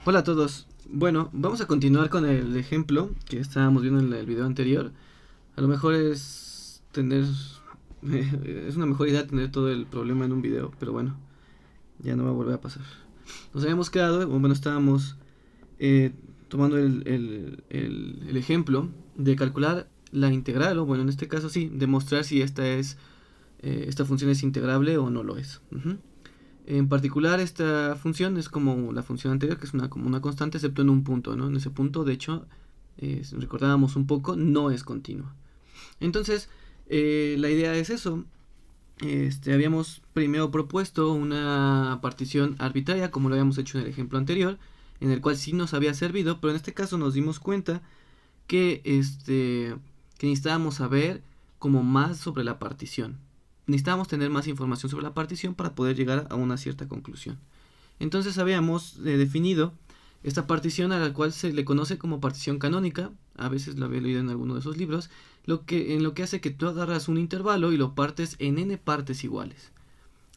Hola a todos. Bueno, vamos a continuar con el ejemplo que estábamos viendo en el video anterior. A lo mejor es tener... es una mejor idea tener todo el problema en un video, pero bueno, ya no va a volver a pasar. Nos habíamos quedado, o bueno, estábamos eh, tomando el ejemplo de calcular la integral, o bueno, en este caso sí, demostrar si esta función es integrable o no lo es. En particular, esta función es como la función anterior, que es como una constante, excepto en un punto, ¿no? En ese punto, de hecho, si recordábamos un poco, no es continua. Entonces, la idea es eso. Habíamos primero propuesto una partición arbitraria, como lo habíamos hecho en el ejemplo anterior, en el cual sí nos había servido, pero en este caso nos dimos cuenta que necesitábamos saber como más sobre la partición. Necesitábamos tener más información sobre la partición para poder llegar a una cierta conclusión. Entonces habíamos definido esta partición a la cual se le conoce como partición canónica, a veces lo había leído en alguno de esos libros, en lo que hace que tú agarras un intervalo y lo partes en n partes iguales.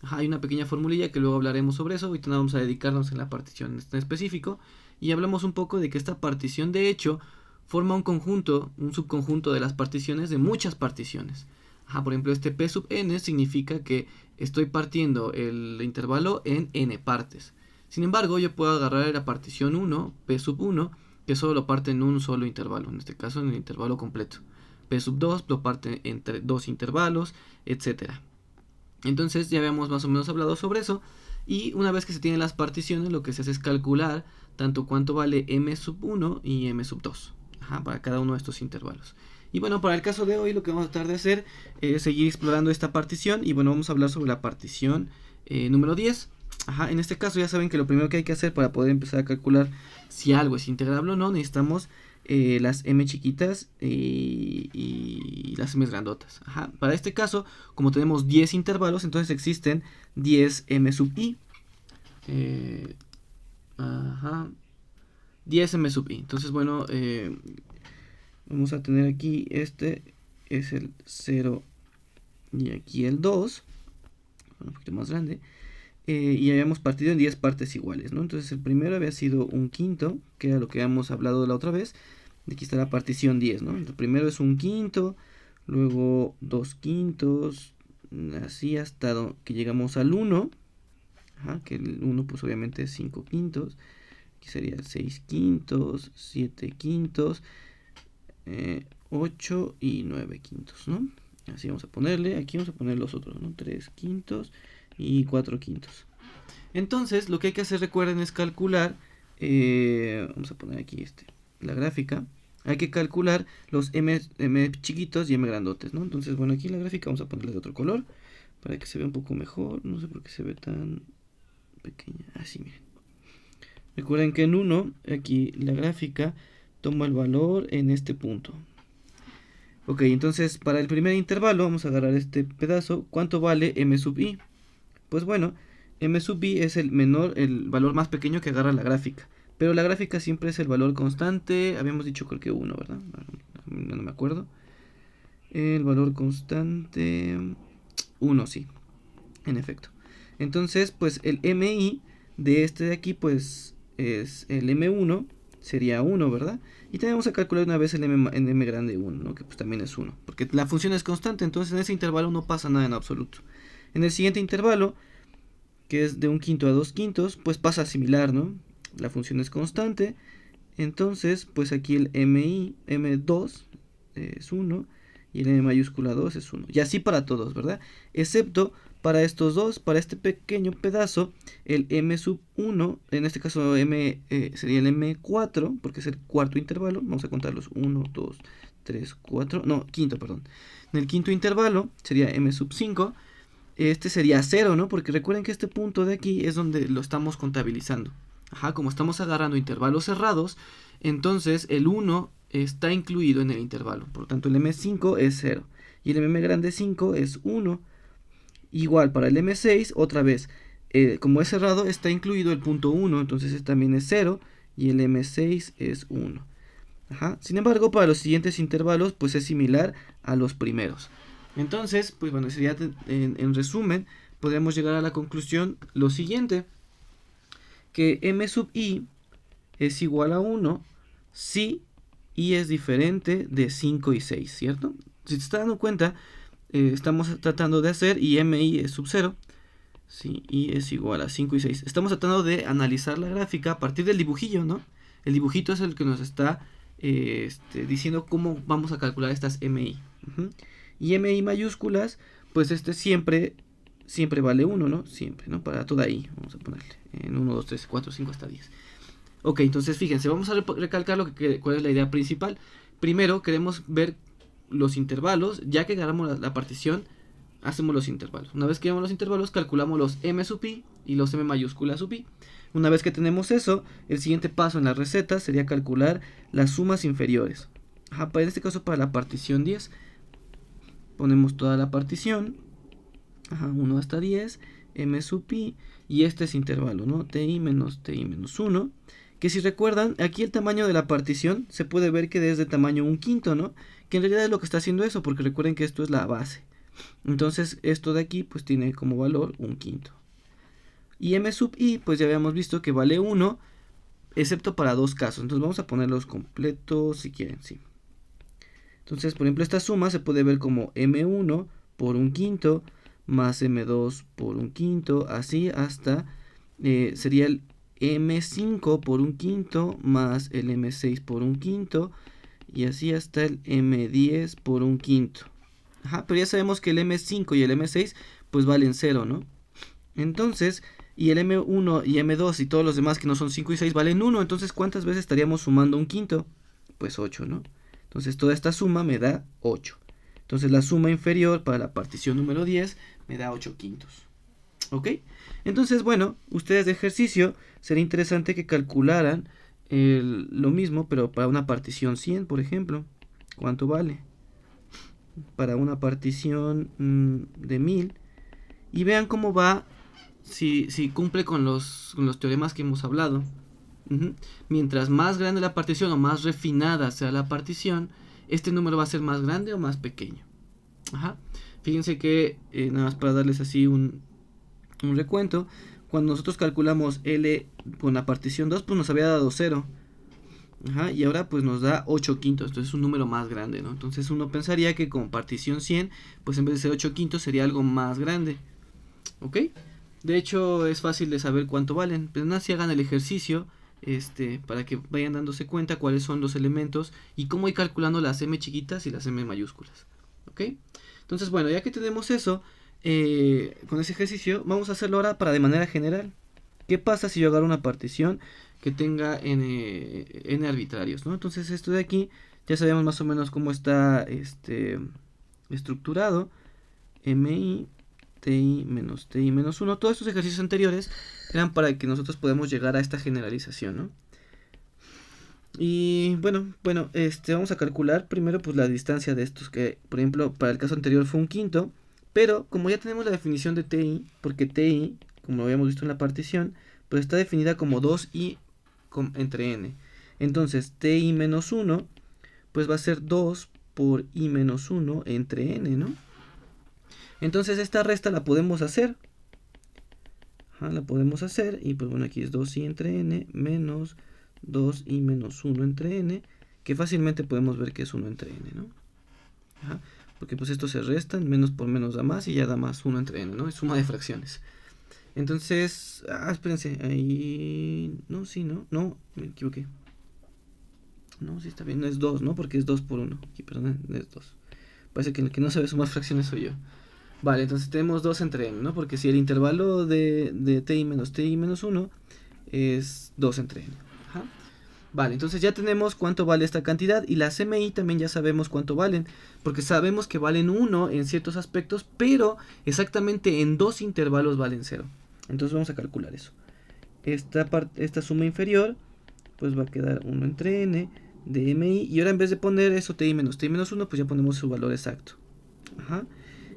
Hay una pequeña formulilla que luego hablaremos sobre eso, ahorita no vamos a dedicarnos en la partición en específico, y hablamos un poco de que esta partición de hecho forma un conjunto, un subconjunto de las particiones de muchas particiones. Por ejemplo, este P sub n significa que estoy partiendo el intervalo en n partes. Sin embargo, yo puedo agarrar la partición 1, P sub 1, que solo lo parte en un solo intervalo, en este caso en el intervalo completo. P sub 2 lo parte entre dos intervalos, etcétera. Entonces ya habíamos más o menos hablado sobre eso. Y una vez que se tienen las particiones, lo que se hace es calcular tanto cuánto vale m sub 1 y m sub 2 para cada uno de estos intervalos. Y bueno, para el caso de hoy lo que vamos a tratar de hacer es seguir explorando esta partición. Y bueno, vamos a hablar sobre la partición número 10. En este caso ya saben que lo primero que hay que hacer para poder empezar a calcular si algo es integrable o no, necesitamos las m chiquitas y las m grandotas. Para este caso, como tenemos 10 intervalos, entonces existen 10 m sub i. Eh, 10 m sub i. Entonces, bueno, vamos a tener aquí este es el 0 y aquí el 2, un poquito más grande. Y habíamos partido en 10 partes iguales, ¿no? Entonces el primero había sido un quinto, que era lo que habíamos hablado la otra vez. Aquí está la partición 10, ¿no? El primero es un quinto, luego 2 quintos, así hasta que llegamos al 1, que el 1 pues obviamente es 5 quintos, aquí sería 6 quintos, 7 quintos, 8 y 9 quintos, ¿no? Así vamos a ponerle, aquí vamos a poner los otros, ¿no? 3 quintos y 4 quintos. Entonces, lo que hay que hacer, recuerden, es calcular, vamos a poner aquí la gráfica, hay que calcular los m chiquitos y m grandotes, ¿no? Entonces, bueno, aquí en la gráfica vamos a ponerle de otro color, para que se vea un poco mejor, no sé por qué se ve tan pequeña, así, miren. Recuerden que en 1, aquí la gráfica toma el valor en este punto. Ok, entonces para el primer intervalo vamos a agarrar este pedazo. ¿Cuánto vale m sub i? Pues bueno, m sub i es el valor más pequeño que agarra la gráfica. Pero la gráfica siempre es el valor constante. Habíamos dicho creo que 1, ¿verdad? No me acuerdo. El valor constante 1, sí. En efecto. Entonces, pues el mi de este de aquí, pues es el m1, sería 1, ¿verdad? Y tenemos que calcular una vez el m grande 1, ¿no? Que pues también es 1. Porque la función es constante, entonces en ese intervalo no pasa nada en absoluto. En el siguiente intervalo, que es de un quinto a 2 quintos, pues pasa similar, ¿no? La función es constante, entonces pues aquí el m2 es 1 y el m mayúscula 2 es 1. Y así para todos, ¿verdad? Excepto para estos dos, para este pequeño pedazo, el m sub 1, en este caso sería el m4, porque es el cuarto intervalo, vamos a contarlos, 1, 2, 3, 4, no, quinto, perdón. En el quinto intervalo sería m sub 5, este sería 0, ¿no? Porque recuerden que este punto de aquí es donde lo estamos contabilizando. Como estamos agarrando intervalos cerrados, entonces el 1 está incluido en el intervalo. Por lo tanto, el M5 es 0. Y el M grande 5 es 1. Igual para el M6, otra vez, como es cerrado, está incluido el punto 1. Entonces este también es 0. Y el M6 es 1. Sin embargo, para los siguientes intervalos, pues es similar a los primeros. Entonces, pues bueno, sería en resumen, podríamos llegar a la conclusión lo siguiente, que m sub i es igual a 1 si y es diferente de 5 y 6, ¿cierto? Si te estás dando cuenta, estamos tratando de hacer y mi es sub 0, si y es igual a 5 y 6. Estamos tratando de analizar la gráfica a partir del dibujillo, ¿no? El dibujito es el que nos está diciendo cómo vamos a calcular estas mi. Y mi mayúsculas, pues siempre vale 1, ¿no? Siempre, ¿no? Para toda i, vamos a ponerle en 1, 2, 3, 4, 5 hasta 10. Ok, entonces fíjense, vamos a recalcar cuál es la idea principal. Primero queremos ver los intervalos. Ya que agarramos la partición, hacemos los intervalos. Una vez que hagamos los intervalos, calculamos los m sub i y los m mayúscula sub i. Una vez que tenemos eso, el siguiente paso en la receta sería calcular las sumas inferiores. En este caso para la partición 10, ponemos toda la partición, 1 hasta 10, m sub i, y este es intervalo, ¿no? ti menos 1, que si recuerdan, aquí el tamaño de la partición se puede ver que es de tamaño 1/5, ¿no? Que en realidad es lo que está haciendo eso, porque recuerden que esto es la base. Entonces esto de aquí pues tiene como valor 1/5. Y m sub i pues ya habíamos visto que vale 1, excepto para dos casos. Entonces vamos a ponerlos completos si quieren, sí. Entonces, por ejemplo, esta suma se puede ver como m1 por 1/5 más m2 por 1/5, así hasta sería el m5 por 1/5 más el m6 por 1/5, y así hasta el m10 por 1/5. Pero ya sabemos que el m5 y el m6 pues valen 0, ¿no? Entonces, y el m1 y m2 y todos los demás que no son 5 y 6 valen 1. Entonces, ¿cuántas veces estaríamos sumando 1/5? Pues 8, ¿no? Entonces, toda esta suma me da 8. Entonces, la suma inferior para la partición número 10 me da 8/5. ¿Ok? Entonces, bueno, ustedes de ejercicio sería interesante que calcularan lo mismo, pero para una partición 100, por ejemplo. ¿Cuánto vale? Para una partición de 1000. Y vean cómo va, si cumple con los teoremas que hemos hablado. Mientras más grande la partición o más refinada sea la partición, este número va a ser más grande o más pequeño. Fíjense que, nada más para darles así un recuento, cuando nosotros calculamos L con la partición 2, pues nos había dado 0. Y ahora pues nos da 8/5, entonces es un número más grande, ¿no? Entonces uno pensaría que con partición 100, pues en vez de ser 8/5 sería algo más grande. ¿Ok? De hecho es fácil de saber cuánto valen, pero nada, si hagan el ejercicio para que vayan dándose cuenta cuáles son los elementos y cómo ir calculando las m chiquitas y las m mayúsculas. ¿Ok? Entonces, bueno, ya que tenemos eso, con ese ejercicio, vamos a hacerlo ahora para de manera general. ¿Qué pasa si yo agarro una partición que tenga n arbitrarios, ¿no? Entonces esto de aquí ya sabemos más o menos cómo está estructurado. mi, ti menos 1. Todos estos ejercicios anteriores eran para que nosotros podamos llegar a esta generalización, ¿no? Y bueno, vamos a calcular primero pues la distancia de estos, que por ejemplo para el caso anterior fue 1/5, pero como ya tenemos la definición de ti, porque ti, como lo habíamos visto en la partición, pues está definida como 2i entre n. Entonces ti menos 1 pues va a ser 2 por i menos 1 entre n, ¿no? Entonces esta resta la podemos hacer. La podemos hacer, y pues bueno, aquí es 2i entre n menos 2i menos 1 entre n, que fácilmente podemos ver que es 1 entre n, ¿no? Porque pues estos se restan, menos por menos da más, y ya da más 1 entre n, ¿no? Es suma de fracciones. Entonces, espérense, ahí... No, sí, no, me equivoqué. No, sí está bien, no es 2, ¿no? Porque es 2 por 1. Aquí, perdón, es 2. Parece que el que no sabe sumar fracciones soy yo. Vale, entonces tenemos 2 entre n, ¿no? Porque si el intervalo de ti menos 1 es 2 entre n. Vale, entonces ya tenemos cuánto vale esta cantidad, y las mi también ya sabemos cuánto valen, porque sabemos que valen 1 en ciertos aspectos, pero exactamente en dos intervalos valen 0. Entonces vamos a calcular eso. Esta suma inferior pues va a quedar 1 entre n de mi, y ahora en vez de poner eso ti menos 1, pues ya ponemos su valor exacto.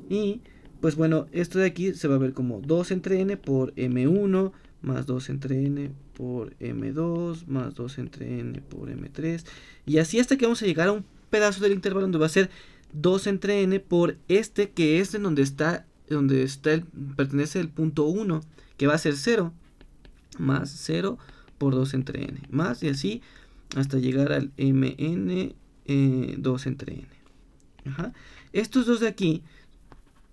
Y pues bueno, esto de aquí se va a ver como 2 entre n por m1 más 2 entre n por m2 más 2 entre n por m3, y así hasta que vamos a llegar a un pedazo del intervalo donde va a ser 2 entre n por que es en donde pertenece el punto 1, que va a ser 0, más 0 por 2 entre n, más y así hasta llegar al mn 2 entre n. Ajá. Estos dos de aquí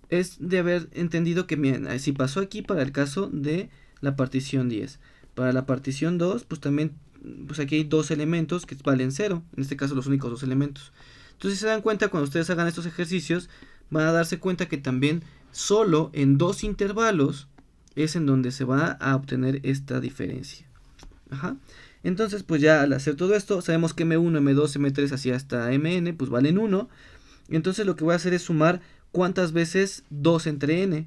es de haber entendido que bien, si pasó aquí para el caso de la partición 10. Para la partición 2, pues también, pues aquí hay dos elementos que valen 0. En este caso los únicos dos elementos. Entonces si se dan cuenta, cuando ustedes hagan estos ejercicios, van a darse cuenta que también solo en dos intervalos es en donde se va a obtener esta diferencia. Ajá. Entonces, pues ya al hacer todo esto, sabemos que M1, M2, M3, así hasta Mn, pues valen 1. Entonces lo que voy a hacer es sumar cuántas veces 2 entre n.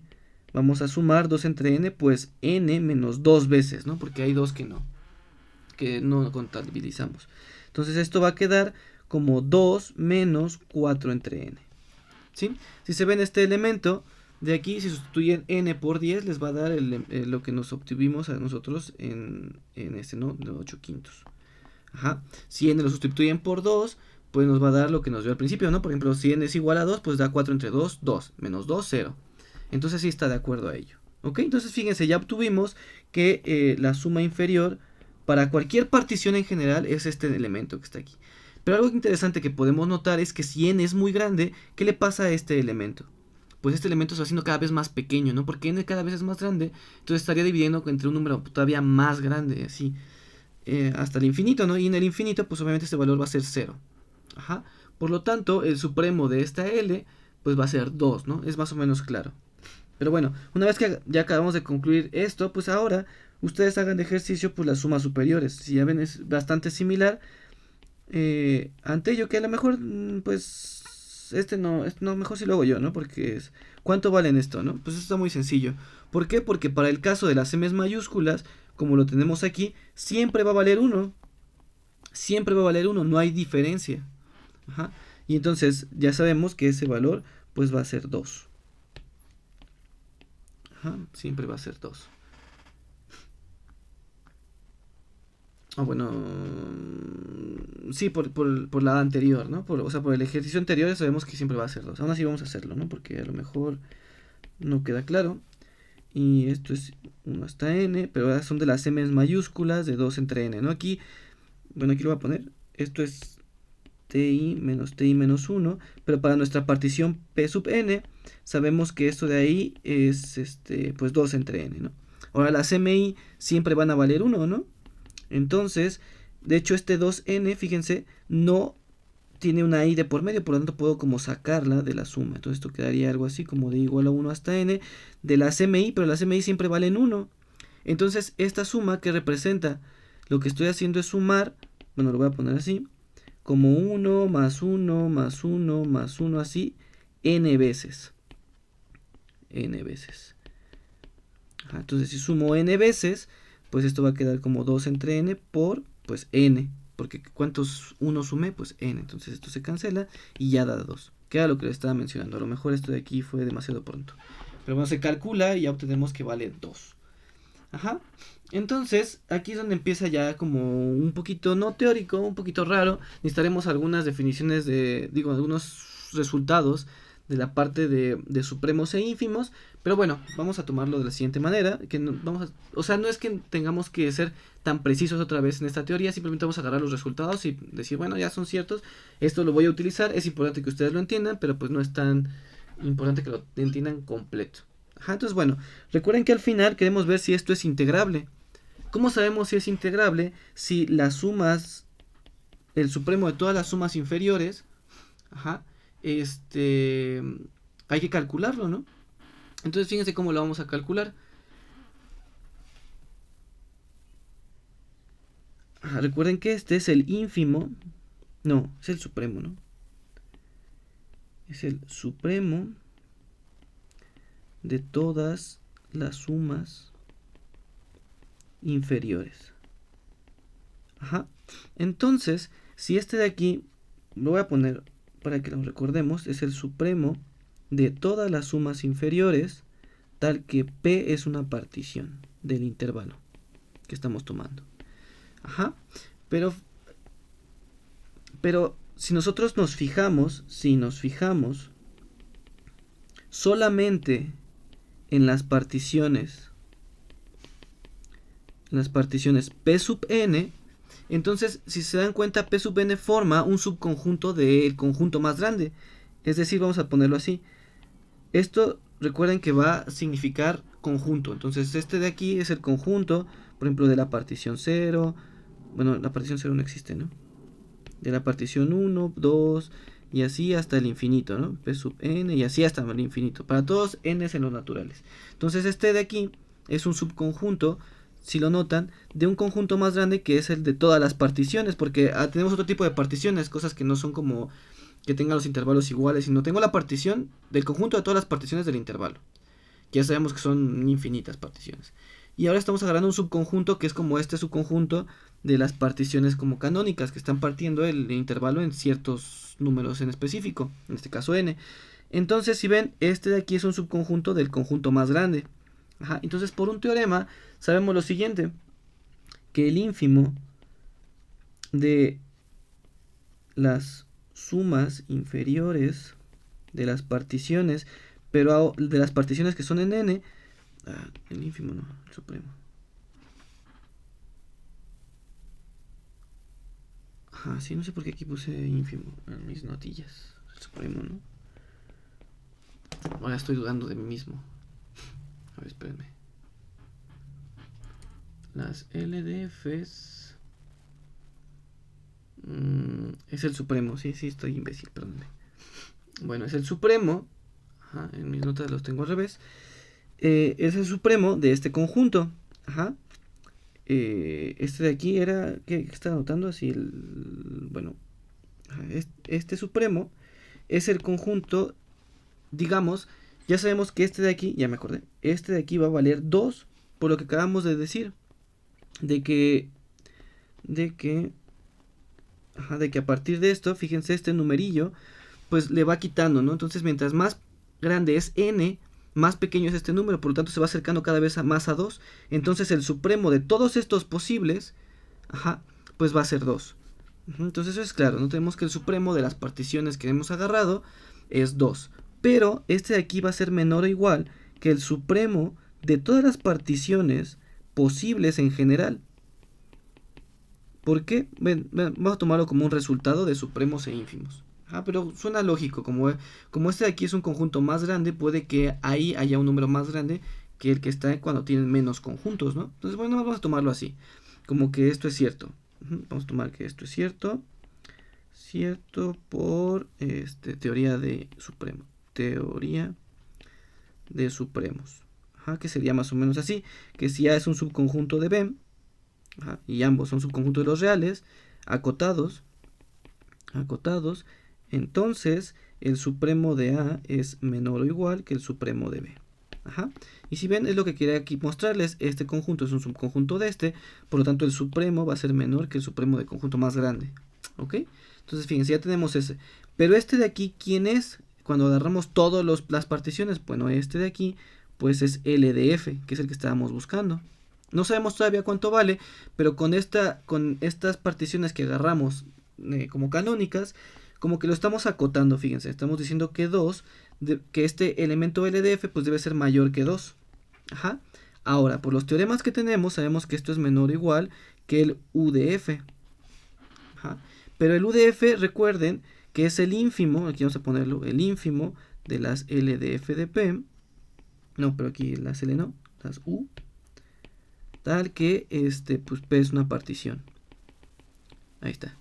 Vamos a sumar 2 entre n, pues n menos 2 veces, ¿no? Porque hay dos que no contabilizamos. Entonces esto va a quedar como 2 menos 4 entre n. ¿Sí? Si se ven este elemento de aquí, si sustituyen n por 10, les va a dar lo que nos obtuvimos a nosotros en este, ¿no? De 8 quintos. Ajá. Si n lo sustituyen por 2, pues nos va a dar lo que nos dio al principio, ¿no? Por ejemplo, si n es igual a 2, pues da 4 entre 2, 2. Menos 2, 0. Entonces sí está de acuerdo a ello. ¿Ok? Entonces fíjense, ya obtuvimos que la suma inferior para cualquier partición en general es este elemento que está aquí. Pero algo interesante que podemos notar es que si n es muy grande, ¿qué le pasa a este elemento? Pues este elemento se va haciendo cada vez más pequeño, ¿no? Porque n cada vez es más grande, entonces estaría dividiendo entre un número todavía más grande, así, hasta el infinito, ¿no? Y en el infinito, pues obviamente este valor va a ser 0. Ajá. Por lo tanto, el supremo de esta L, pues va a ser 2, ¿no? Es más o menos claro. Pero bueno, una vez que ya acabamos de concluir esto, pues ahora ustedes hagan de ejercicio pues las sumas superiores. Si ya ven, es bastante similar ante ello, que a lo mejor, pues, no, mejor si lo hago yo, ¿no? Porque es, ¿cuánto valen esto, no? Pues esto está muy sencillo. ¿Por qué? Porque para el caso de las M's mayúsculas, como lo tenemos aquí, siempre va a valer 1. Siempre va a valer 1, no hay diferencia. Ajá. Y entonces ya sabemos que ese valor pues va a ser 2. Ajá, siempre va a ser 2. Bueno, sí, por la anterior, ¿no? O sea, por el ejercicio anterior sabemos que siempre va a ser 2. Aún así vamos a hacerlo, ¿no? Porque a lo mejor no queda claro. Y esto es 1 hasta n, pero ahora son de las m mayúsculas de 2 entre n, ¿no? Aquí, bueno, aquí lo voy a poner. Esto es ti menos 1, pero para nuestra partición p sub n sabemos que esto de ahí es pues 2 entre n, ¿no? Ahora las mi siempre van a valer 1, ¿no? Entonces, de hecho este 2n, fíjense, no tiene una i de por medio, por lo tanto puedo como sacarla de la suma. Entonces esto quedaría algo así como de igual a 1 hasta n de las mi, pero las mi siempre valen 1. Entonces esta suma que representa, lo que estoy haciendo es sumar, bueno, lo voy a poner así, como 1 más 1 más 1 más 1 así, n veces. N veces. Ajá, entonces si sumo n veces, pues esto va a quedar como 2 entre n por, pues n. Porque ¿cuántos 1 sumé? Pues n. Entonces esto se cancela y ya da 2. Que era lo que les estaba mencionando. A lo mejor esto de aquí fue demasiado pronto. Pero bueno, se calcula y ya obtenemos que vale 2. Ajá. Entonces, aquí es donde empieza ya como un poquito, no teórico, un poquito raro. Necesitaremos algunas definiciones algunos resultados de la parte de supremos e ínfimos. Pero bueno, vamos a tomarlo de la siguiente manera. Que no, o sea, no es que tengamos que ser tan precisos otra vez en esta teoría. Simplemente vamos a agarrar los resultados y decir, bueno, ya son ciertos. Esto lo voy a utilizar. Es importante que ustedes lo entiendan, pero pues no es tan importante que lo entiendan completo. Ajá, entonces bueno, recuerden que al final queremos ver si esto es integrable. ¿Cómo sabemos si es integrable? Si las sumas, el supremo de todas las sumas inferiores, ajá, hay que calcularlo, ¿no? Entonces fíjense cómo lo vamos a calcular. Ajá, recuerden que este es el ínfimo, no, es el supremo, ¿no? Es el supremo de todas las sumas inferiores. Ajá. Entonces, si este de aquí, lo voy a poner para que lo recordemos, es el supremo de todas las sumas inferiores, tal que P es una partición del intervalo que estamos tomando. Ajá. Pero si nosotros nos fijamos, solamente en las particiones las particiones P sub n, entonces si se dan cuenta P sub n forma un subconjunto del conjunto más grande. Es decir, vamos a ponerlo así. Esto recuerden que va a significar conjunto. Entonces este de aquí es el conjunto, por ejemplo, de la partición 0. Bueno, la partición 0 no existe, ¿no? De la partición 1, 2 y así hasta el infinito, ¿no? P sub n y así hasta el infinito. Para todos n es en los naturales. Entonces este de aquí es un subconjunto, si lo notan, de un conjunto más grande que es el de todas las particiones, porque tenemos otro tipo de particiones, cosas que no son como que tengan los intervalos iguales, sino tengo la partición del conjunto de todas las particiones del intervalo. Ya sabemos que son infinitas particiones. Y ahora estamos agarrando un subconjunto que es como este subconjunto de las particiones como canónicas, que están partiendo el intervalo en ciertos números en específico, en este caso n. Entonces, si ven, este de aquí es un subconjunto del conjunto más grande. Ajá. Entonces, por un teorema, sabemos lo siguiente, que el ínfimo de las sumas inferiores de las particiones, pero de las particiones que son en n, el ínfimo no, el supremo. Ajá, sí, no sé por qué aquí puse ínfimo en mis notillas, el supremo, ¿no? Ahora estoy dudando de mí mismo. A ver, espérenme. Las LDFs... es el supremo, sí, estoy imbécil, perdónenme. Bueno, es el supremo. Ajá, en mis notas los tengo al revés. Es el supremo de este conjunto. Ajá. Este de aquí era... ¿Qué está anotando? Así bueno. Este supremo es el conjunto, digamos, ya sabemos que este de aquí, ya me acordé, este de aquí va a valer 2, por lo que acabamos de decir, de que a partir de esto, fíjense, este numerillo, pues le va quitando, ¿no? Entonces, mientras más grande es n, más pequeño es este número, por lo tanto se va acercando cada vez más a 2. Entonces, el supremo de todos estos posibles, pues va a ser 2. Entonces, eso es claro, no tenemos que el supremo de las particiones que hemos agarrado es 2. Pero este de aquí va a ser menor o igual que el supremo de todas las particiones posibles en general. ¿Por qué? Vamos a tomarlo como un resultado de supremos e ínfimos. Pero suena lógico, como este de aquí es un conjunto más grande, puede que ahí haya un número más grande que el que está cuando tienen menos conjuntos, ¿no? Entonces, bueno, vamos a tomarlo así, como que esto es cierto. Vamos a tomar que esto es cierto. Cierto por teoría de supremo. Teoría de supremos. Que sería más o menos así, que si A es un subconjunto de B, y ambos son subconjuntos de los reales, acotados, entonces el supremo de A es menor o igual que el supremo de B. Y si ven, es lo que quería aquí mostrarles, este conjunto es un subconjunto de este, por lo tanto el supremo va a ser menor que el supremo del conjunto más grande. ¿Ok? Entonces fíjense, ya tenemos ese. Pero este de aquí, ¿quién es? Cuando agarramos todas las particiones, bueno, este de aquí, pues es LDF, que es el que estábamos buscando. No sabemos todavía cuánto vale, pero con estas particiones que agarramos como canónicas, como que lo estamos acotando, fíjense. Estamos diciendo que que este elemento LDF pues debe ser mayor que 2. Ahora, por los teoremas que tenemos, sabemos que esto es menor o igual que el UDF. Pero el UDF, recuerden que es el ínfimo, aquí vamos a ponerlo, el ínfimo de las LDF de P. No, pero aquí las L no, las U. Tal que pues P es una partición. Ahí está.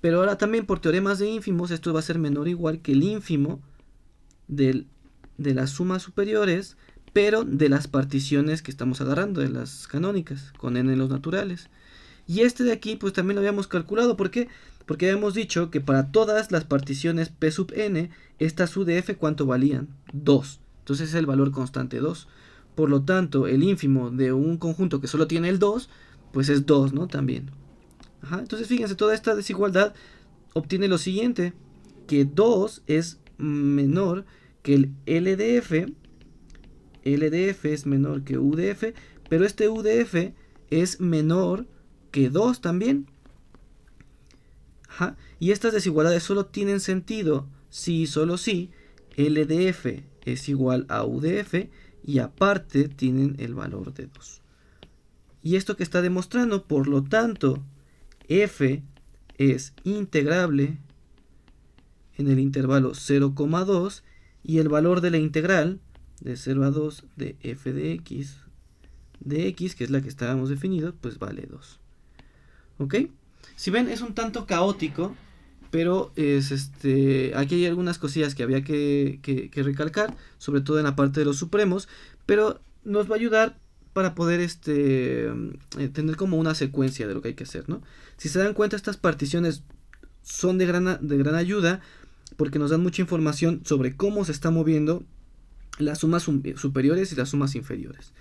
Pero ahora también por teoremas de ínfimos, esto va a ser menor o igual que el ínfimo de las sumas superiores, pero de las particiones que estamos agarrando, de las canónicas, con n en los naturales. Y este de aquí, pues también lo habíamos calculado. ¿Por qué? Porque habíamos dicho que para todas las particiones P sub n, estas UDF, ¿cuánto valían? 2. Entonces es el valor constante 2. Por lo tanto, el ínfimo de un conjunto que solo tiene el 2, pues es 2, ¿no? También. Entonces, fíjense, toda esta desigualdad obtiene lo siguiente, que 2 es menor que el LDF. LDF es menor que UDF, pero este UDF es menor que 2 también. Y estas desigualdades solo tienen sentido si y solo si LDF es igual a UDF y aparte tienen el valor de 2. Y esto que está demostrando, por lo tanto, f es integrable en el intervalo 0,2 y el valor de la integral de 0 a 2 de f de x, que es la que estábamos definido, pues vale 2. ¿Ok? Si ven, es un tanto caótico, pero aquí hay algunas cosillas que había que recalcar, sobre todo en la parte de los supremos, pero nos va a ayudar para poder tener como una secuencia de lo que hay que hacer, ¿no? Si se dan cuenta, estas particiones son de gran ayuda porque nos dan mucha información sobre cómo se está moviendo las sumas superiores y las sumas inferiores.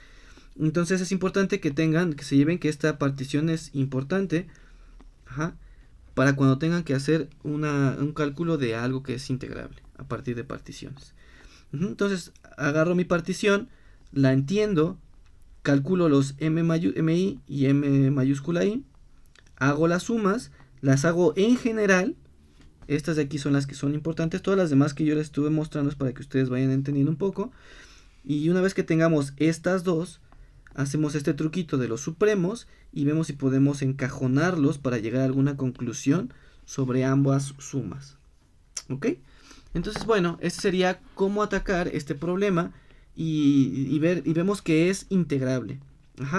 Entonces es importante que se lleven que esta partición es importante, para cuando tengan que hacer un cálculo de algo que es integrable a partir de particiones. Entonces agarro mi partición, la entiendo, calculo los mi y m mayúscula i, hago las sumas, las hago en general. Estas de aquí son las que son importantes. Todas las demás que yo les estuve mostrando es para que ustedes vayan entendiendo un poco. Y una vez que tengamos estas dos, hacemos este truquito de los supremos y vemos si podemos encajonarlos para llegar a alguna conclusión sobre ambas sumas. ¿Ok? Entonces, bueno, este sería cómo atacar este problema y vemos que es integrable.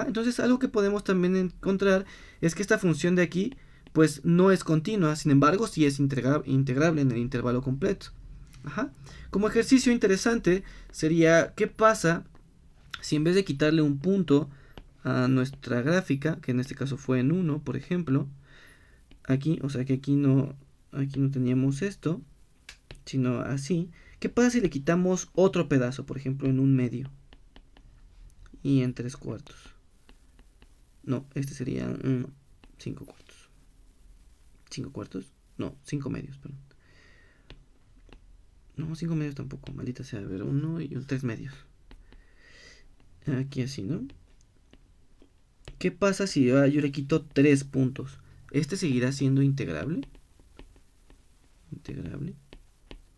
Entonces, algo que podemos también encontrar es que esta función de aquí pues no es continua, sin embargo sí es integrable en el intervalo completo. Como ejercicio interesante sería, ¿qué pasa si en vez de quitarle un punto a nuestra gráfica, que en este caso fue en 1, por ejemplo, aquí, o sea que aquí no teníamos esto, sino así, ¿qué pasa si le quitamos otro pedazo, por ejemplo en 1/2 y en 3/4? No, este sería 5/4. 5/4, no, 5/2, perdón. No, 5/2 tampoco, maldita sea, a ver, 1 y 3/2. Aquí así, ¿no? ¿Qué pasa si yo le quito 3 puntos? ¿Este seguirá siendo integrable?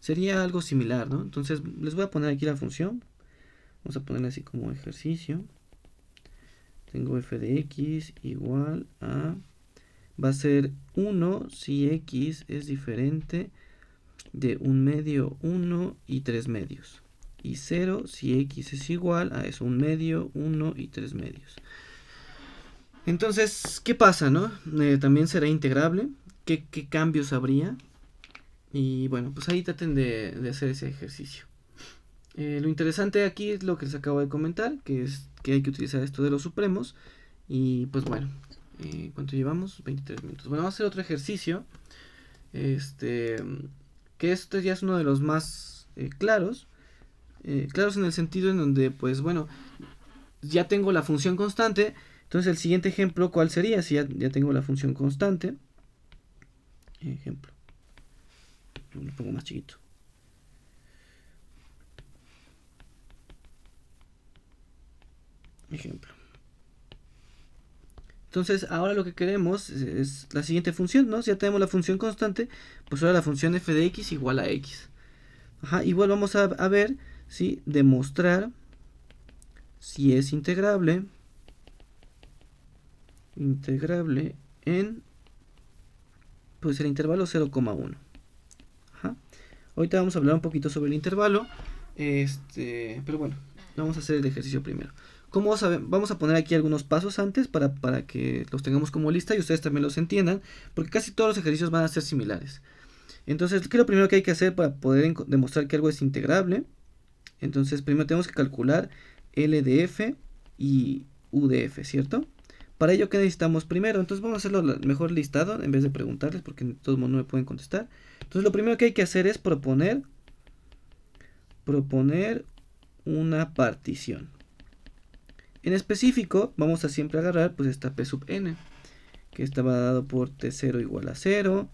Sería algo similar, ¿no? Entonces les voy a poner aquí la función. Vamos a ponerle así como ejercicio. Tengo f de x igual a... Va a ser 1 si x es diferente de 1/2, 1 y 3/2. Y 0 si x es igual a eso, 1/2, 1 y 3/2. Entonces, ¿qué pasa, no? También será integrable. ¿Qué cambios habría? Y bueno, pues ahí traten de hacer ese ejercicio. Lo interesante aquí es lo que les acabo de comentar, que es que hay que utilizar esto de los supremos. Y pues bueno, ¿cuánto llevamos? 23 minutos. Bueno, vamos a hacer otro ejercicio. Que este ya es uno de los más claros. Claros en el sentido en donde, pues bueno, ya tengo la función constante. Entonces el siguiente ejemplo, ¿cuál sería? Si ya tengo la función constante. Ejemplo. Lo pongo más chiquito. Ejemplo. Entonces ahora lo que queremos es la siguiente función, ¿no? Si ya tenemos la función constante, pues ahora la función f de x igual a x. Igual vamos a ver si demostrar si es integrable en pues el intervalo 0,1. Ahorita vamos a hablar un poquito sobre el intervalo, pero bueno, vamos a hacer el ejercicio primero. Vamos a poner aquí algunos pasos antes para que los tengamos como lista y ustedes también los entiendan, porque casi todos los ejercicios van a ser similares. Entonces, ¿qué es lo primero que hay que hacer para poder demostrar que algo es integrable? Entonces, primero tenemos que calcular L de f y U de f, ¿cierto? Para ello, ¿qué necesitamos primero? Entonces vamos a hacerlo mejor listado en vez de preguntarles, porque de todos modos no me pueden contestar. Entonces lo primero que hay que hacer es proponer una partición. En específico, vamos a siempre agarrar pues esta P sub n, que estaba dado por T0 igual a 0,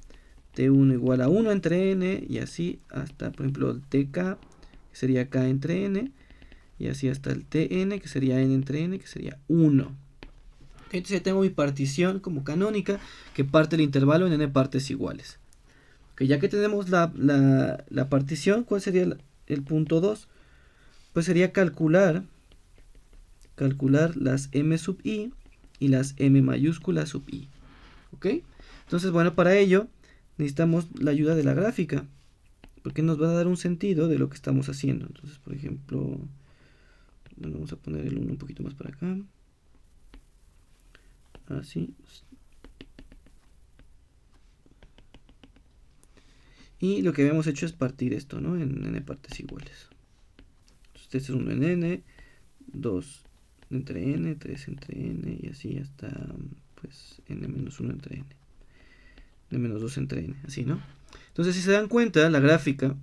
T1 igual a 1 entre n, y así hasta, por ejemplo, el TK, que sería K entre n, y así hasta el Tn, que sería n entre n, que sería 1. Entonces ya tengo mi partición como canónica, que parte el intervalo en n partes iguales. Okay, ya que tenemos la partición, ¿cuál sería el punto 2? Pues sería calcular las m sub i y las m mayúscula sub i. ¿Ok? Entonces, bueno, para ello necesitamos la ayuda de la gráfica, porque nos va a dar un sentido de lo que estamos haciendo. Entonces, por ejemplo, bueno, vamos a poner el 1 un poquito más para acá. Así. Y lo que habíamos hecho es partir esto, ¿no? En n partes iguales. Entonces, este es 1 en n, 2 entre n, 3 entre n, y así hasta, pues, n-1 entre n. n-2 entre n, así, ¿no? Entonces, si se dan cuenta, la gráfica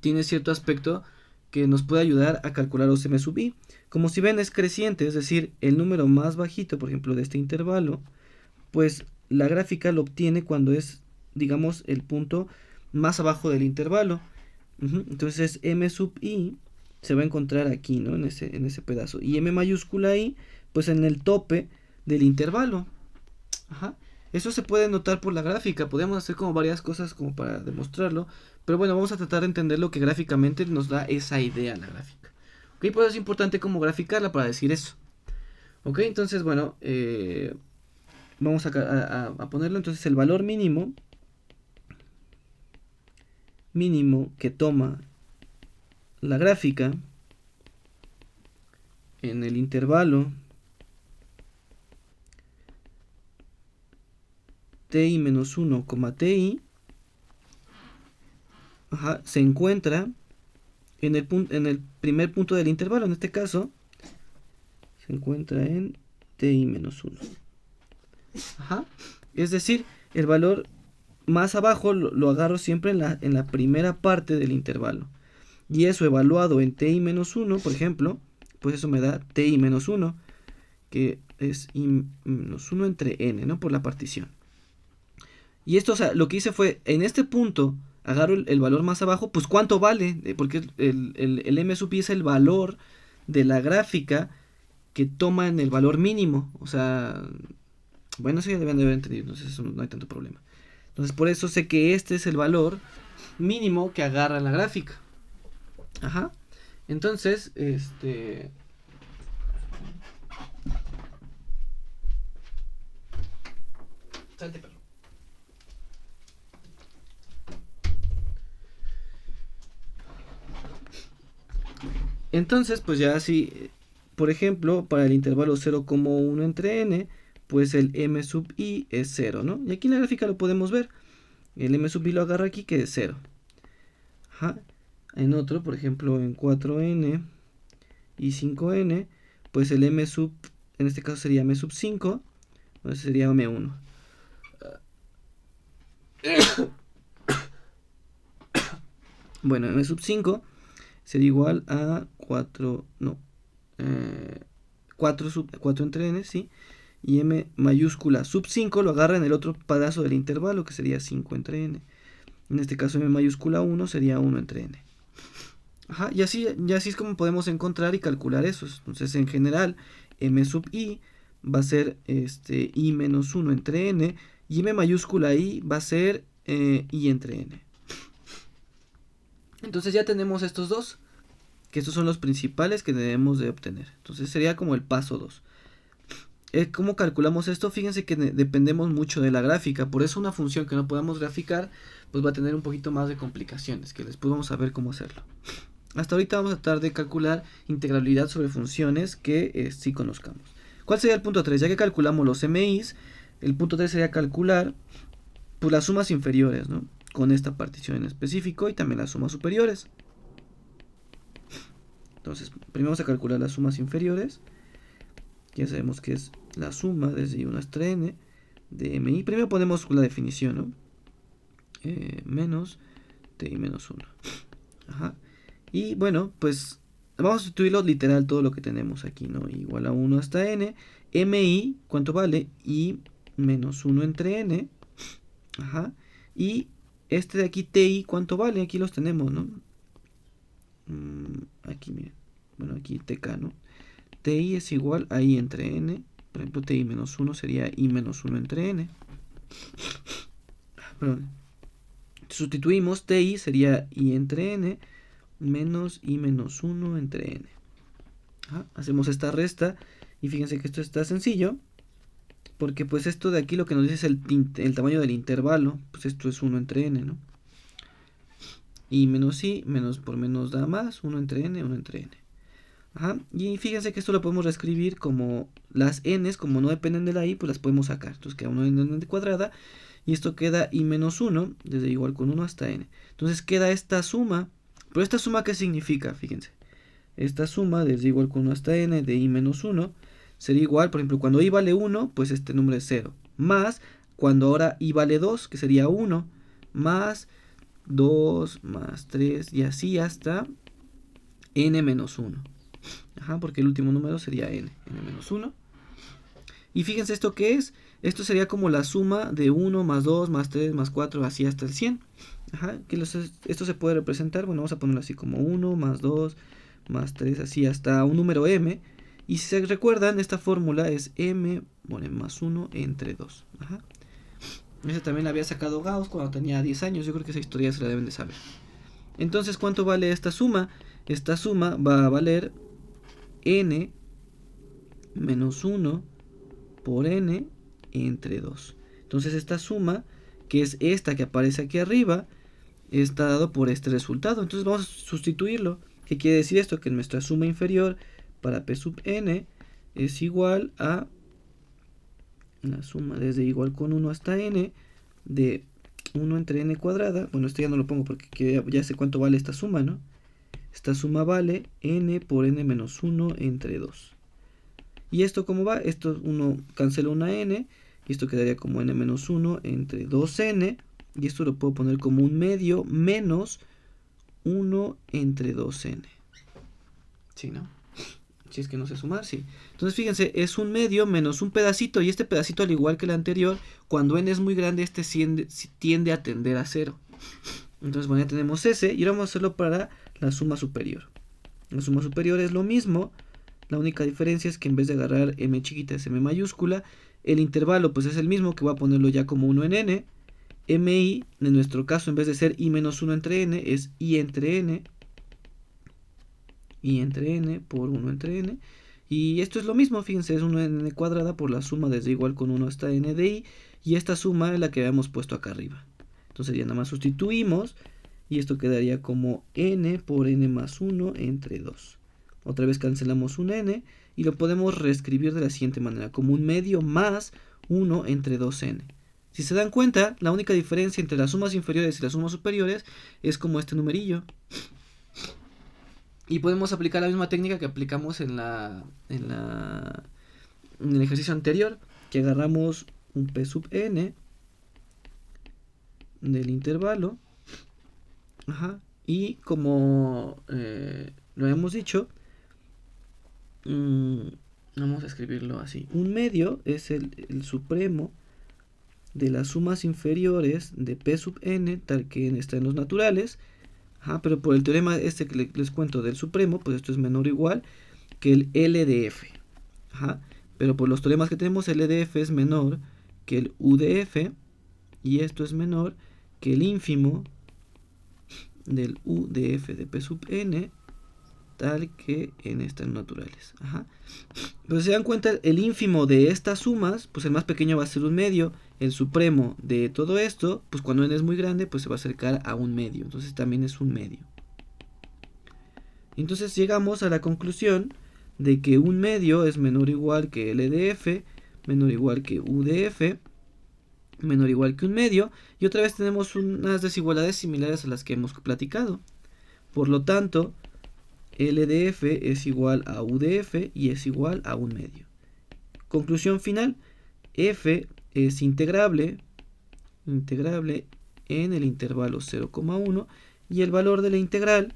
tiene cierto aspecto que nos puede ayudar a calcular los m sub i. Como si ven, es creciente, es decir, el número más bajito, por ejemplo, de este intervalo, pues la gráfica lo obtiene cuando es, digamos, el punto más abajo del intervalo. Entonces m sub i se va a encontrar aquí, ¿no? En ese pedazo. Y m mayúscula i, pues en el tope del intervalo. Eso se puede notar por la gráfica. Podríamos hacer como varias cosas como para demostrarlo. Pero bueno, vamos a tratar de entender lo que gráficamente nos da esa idea la gráfica. Ok, pues es importante como graficarla para decir eso. Ok, entonces bueno, vamos a ponerlo. Entonces el valor mínimo que toma la gráfica en el intervalo ti menos 1, ti, se encuentra en el primer punto del intervalo. En este caso se encuentra en ti menos 1. Es decir, el valor más abajo lo agarro siempre en la primera parte del intervalo. Y eso evaluado en ti menos 1, por ejemplo, pues eso me da ti menos 1, que es i menos 1 entre n, ¿no? Por la partición. Y esto, o sea, lo que hice fue, en este punto, agarro el valor más abajo, pues ¿cuánto vale? Porque el m sub i es el valor de la gráfica que toma en el valor mínimo. O sea, bueno, eso ya deben de haber entendido, entonces eso no hay tanto problema. Entonces por eso sé que este es el valor mínimo que agarra la gráfica. Entonces, salte, perro. Entonces, pues ya así, por ejemplo, para el intervalo 0,1 entre n, pues el m sub i es 0, ¿no? Y aquí en la gráfica lo podemos ver. El m sub i lo agarra aquí, que es 0. En otro, por ejemplo, en 4n y 5n, pues el m sub, en este caso sería m sub 5, entonces sería m1. Bueno, m sub 5 sería igual a 4 entre n, ¿sí? Y m mayúscula sub 5 lo agarra en el otro pedazo del intervalo, que sería 5 entre n. En este caso m mayúscula 1 sería 1 entre n. Y así es como podemos encontrar y calcular esos. Entonces, en general, m sub i va a ser i menos 1 entre n, y m mayúscula i va a ser i entre n. Entonces ya tenemos estos dos, que estos son los principales que debemos de obtener. Entonces sería como el paso 2. ¿Cómo calculamos esto? Fíjense que dependemos mucho de la gráfica. Por eso una función que no podamos graficar, pues va a tener un poquito más de complicaciones, que después vamos a ver cómo hacerlo. Hasta ahorita vamos a tratar de calcular integrabilidad sobre funciones que sí conozcamos. ¿Cuál sería el punto 3? Ya que calculamos los MIs, el punto 3 sería calcular pues, las sumas inferiores, ¿no? Con esta partición en específico, y también las sumas superiores. Entonces, primero vamos a calcular las sumas inferiores. Ya sabemos que es la suma desde i1 hasta n de mi. Primero ponemos la definición, ¿no? Menos ti menos 1. Y bueno, pues vamos a sustituirlo literal todo lo que tenemos aquí, ¿no? Igual a 1 hasta n. Mi, ¿cuánto vale? I menos 1 entre n. Y este de aquí, ti, ¿cuánto vale? Aquí los tenemos, ¿no? Aquí, miren. Bueno, aquí tk, ¿no? Ti es igual a i entre n. Por ejemplo, ti menos 1 sería i menos 1 entre n. Perdón. Sustituimos, ti sería i entre n menos i menos 1 entre n. Hacemos esta resta y fíjense que esto está sencillo. porque pues esto de aquí lo que nos dice es el tamaño del intervalo, pues esto es 1 entre n, ¿no? Y menos i, menos por menos da más, 1 entre n, 1 entre n. Ajá. Y fíjense que esto lo podemos reescribir como las n's, como no dependen de la i, pues las podemos sacar. Entonces queda 1 en n cuadrada, y esto queda i menos 1, desde igual con 1 hasta n. Entonces queda esta suma, pero esta suma ¿qué significa? Fíjense. Esta suma desde igual con 1 hasta n de i menos 1 sería igual, por ejemplo, cuando i vale 1, pues este número es 0. Más cuando ahora i vale 2, que sería 1, más 2, más 3, y así hasta n menos 1. Ajá, porque el último número sería n menos 1. Y fíjense esto que es. Esto sería como la suma de 1 más 2 más 3 más 4, así hasta el 100. Ajá, esto se puede representar, bueno, vamos a ponerlo así como 1 más 2 más 3, así hasta un número m. Y si se recuerdan, esta fórmula es m, bueno, más 1 entre 2. Ajá. Esa también la había sacado Gauss cuando tenía 10 años. Yo creo que esa historia se la deben de saber. Entonces, ¿cuánto vale esta suma? Esta suma va a valer n menos 1 por n entre 2. Entonces esta suma, que es esta que aparece aquí arriba, está dado por este resultado. Entonces vamos a sustituirlo. ¿Qué quiere decir esto? Que nuestra suma inferior para p sub n es igual a la suma desde igual con 1 hasta n de 1 entre n cuadrada. Bueno, esto ya no lo pongo porque ya sé cuánto vale esta suma, ¿no? Esta suma vale n por n menos 1 entre 2. ¿Y esto cómo va? Esto uno cancela una n, y esto quedaría como n menos 1 entre 2n, y esto lo puedo poner como un medio menos 1 entre 2n. ¿Sí, no? Si es que no sé sumar, sí. Entonces fíjense, es un medio menos un pedacito, y este pedacito, al igual que el anterior, cuando n es muy grande, este tiende a tender a 0. Entonces, bueno, ya tenemos ese, y ahora vamos a hacerlo para la suma superior. La suma superior es lo mismo. La única diferencia es que en vez de agarrar m chiquita es m mayúscula. El intervalo pues es el mismo, que voy a ponerlo ya como 1 en n. mi, en nuestro caso, en vez de ser i menos 1 entre n, es i entre n. I entre n por 1 entre n. Y esto es lo mismo, fíjense, es 1 en n cuadrada por la suma desde igual con 1 hasta n de i. Y esta suma es la que habíamos puesto acá arriba. Entonces ya nada más sustituimos, y esto quedaría como n por n más 1 entre 2. Otra vez cancelamos un n, y lo podemos reescribir de la siguiente manera, como un medio más 1 entre 2n. Si se dan cuenta, la única diferencia entre las sumas inferiores y las sumas superiores es como este numerillo. Y podemos aplicar la misma técnica que aplicamos en el ejercicio anterior, que agarramos un p sub n del intervalo. Ajá, y como lo hemos dicho, vamos a escribirlo así. Un medio es el supremo de las sumas inferiores de p sub n, tal que está en los naturales. Ajá, pero por el teorema este que les cuento del supremo, pues esto es menor o igual que el L de f. Ajá, pero por los teoremas que tenemos, L de f es menor que el U de f, y esto es menor que el ínfimo del U de f de p sub n, tal que en estas naturales. Ajá. Pero si se dan cuenta, el ínfimo de estas sumas, pues el más pequeño va a ser un medio. El supremo de todo esto, pues cuando n es muy grande, pues se va a acercar a un medio. Entonces también es un medio. Entonces llegamos a la conclusión de que un medio es menor o igual que L de f, menor o igual que U de f, menor o igual que un medio. Y otra vez tenemos unas desigualdades similares a las que hemos platicado. Por lo tanto, L de f es igual a U de f y es igual a un medio. Conclusión final, f es integrable en el intervalo 0,1, y el valor de la integral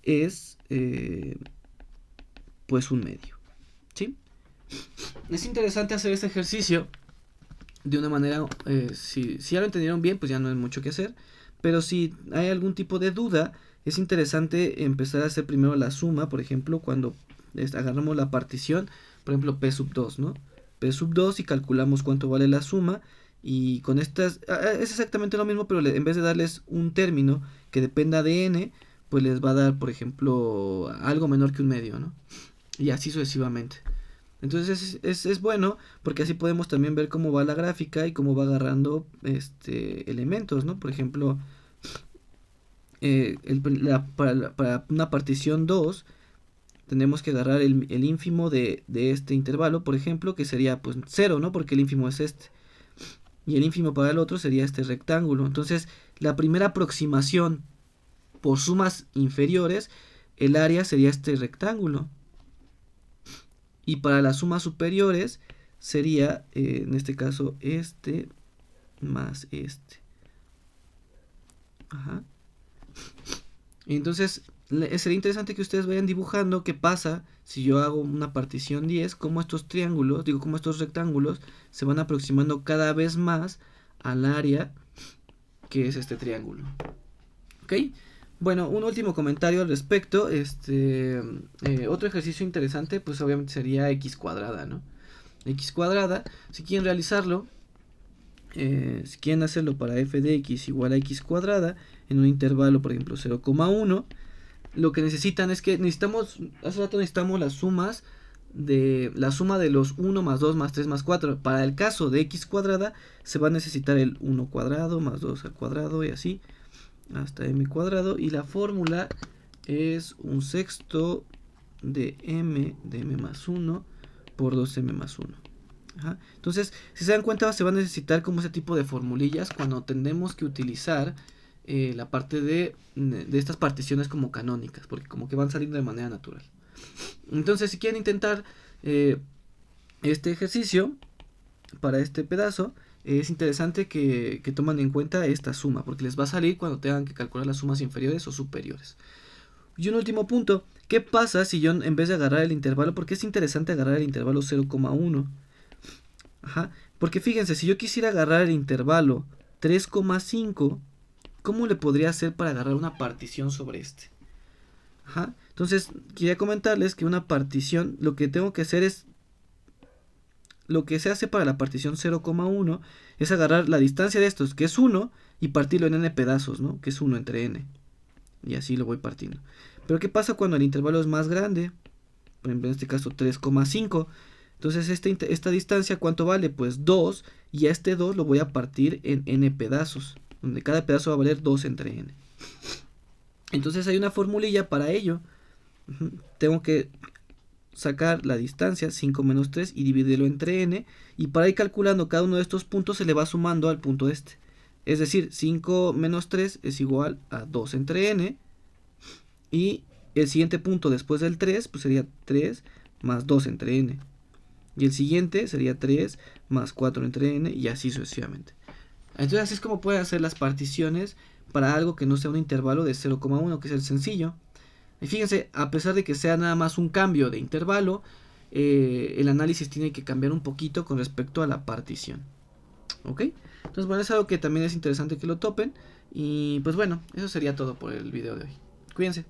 es pues un medio. ¿Sí? Es interesante hacer este ejercicio de una manera, si ya lo entendieron bien, pues ya no hay mucho que hacer, pero si hay algún tipo de duda, es interesante empezar a hacer primero la suma. Por ejemplo, cuando agarramos la partición, por ejemplo, p sub 2, ¿no? P sub 2, y calculamos cuánto vale la suma, y con estas es exactamente lo mismo, pero en vez de darles un término que dependa de n, pues les va a dar, por ejemplo, algo menor que un medio, ¿no? Y así sucesivamente. Entonces es bueno porque así podemos también ver cómo va la gráfica y cómo va agarrando elementos, ¿no? Por ejemplo, para una partición 2 tenemos que agarrar el ínfimo de este intervalo, por ejemplo, que sería pues 0, ¿no? Porque el ínfimo es este. Y el ínfimo para el otro sería este rectángulo. Entonces, la primera aproximación por sumas inferiores, el área sería este rectángulo. Y para las sumas superiores sería, en este caso, este más este. Ajá. Entonces, sería interesante que ustedes vayan dibujando qué pasa si yo hago una partición 10, cómo estos triángulos, cómo estos rectángulos se van aproximando cada vez más al área que es este triángulo. ¿Ok? Bueno, un último comentario al respecto. Otro ejercicio interesante, pues obviamente sería x cuadrada, ¿no? X cuadrada, si quieren realizarlo, si quieren hacerlo para f de x igual a x cuadrada en un intervalo, por ejemplo, 0,1, lo que necesitan es que hace rato necesitamos las sumas la suma de los 1 más 2 más 3 más 4. Para el caso de x cuadrada se va a necesitar el 1 cuadrado más 2 al cuadrado y así hasta m cuadrado, y la fórmula es un sexto de m más 1 por 2m más 1. Ajá. Entonces, si se dan cuenta, se va a necesitar como ese tipo de formulillas cuando tenemos que utilizar la parte de estas particiones como canónicas, porque como que van saliendo de manera natural. Entonces, si quieren intentar este ejercicio para este pedazo, es interesante que tomen en cuenta esta suma, porque les va a salir cuando tengan que calcular las sumas inferiores o superiores. Y un último punto, ¿qué pasa si yo en vez de agarrar el intervalo, porque es interesante agarrar el intervalo 0,1? Ajá, porque fíjense, si yo quisiera agarrar el intervalo 3,5, ¿cómo le podría hacer para agarrar una partición sobre este? Ajá, entonces quería comentarles que una partición, lo que tengo que hacer es, lo que se hace para la partición 0,1 es agarrar la distancia de estos, que es 1, y partirlo en n pedazos, ¿no? Que es 1 entre n. Y así lo voy partiendo. Pero ¿qué pasa cuando el intervalo es más grande? Por ejemplo, en este caso 3,5. Entonces esta distancia, ¿cuánto vale? Pues 2, y a este 2 lo voy a partir en n pedazos, donde cada pedazo va a valer 2 entre n. Entonces hay una formulilla para ello. Tengo que sacar la distancia 5 menos 3 y dividirlo entre n, y para ir calculando cada uno de estos puntos se le va sumando al punto este. Es decir, 5 menos 3 es igual a 2 entre n, y el siguiente punto después del 3 pues sería 3 más 2 entre n, y el siguiente sería 3 más 4 entre n, y así sucesivamente. Entonces así es como pueden hacer las particiones para algo que no sea un intervalo de 0,1, que es el sencillo. Y fíjense, a pesar de que sea nada más un cambio de intervalo, el análisis tiene que cambiar un poquito con respecto a la partición. ¿Ok? Entonces, bueno, es algo que también es interesante que lo topen. Y pues bueno, eso sería todo por el video de hoy. Cuídense.